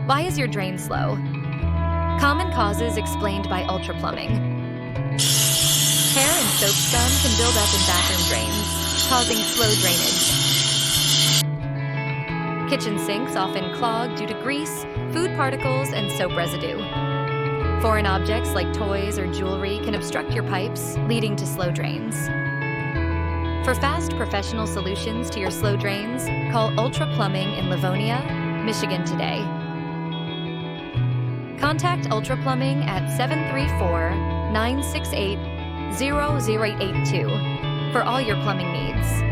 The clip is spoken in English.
Why is your drain slow? Common causes explained by ultraplumbing. Hair and soap scum can build up in bathroom drains, causing slow drainage. Kitchen sinks often clog due to grease, food particles, and soap residue. Foreign objects like toys or jewelry can obstruct your pipes, leading to slow drains. For fast professional solutions to your slow drains, call Ultra Plumbing in Livonia, Michigan today. Contact Ultra Plumbing at 734-968-0082 for all your plumbing needs.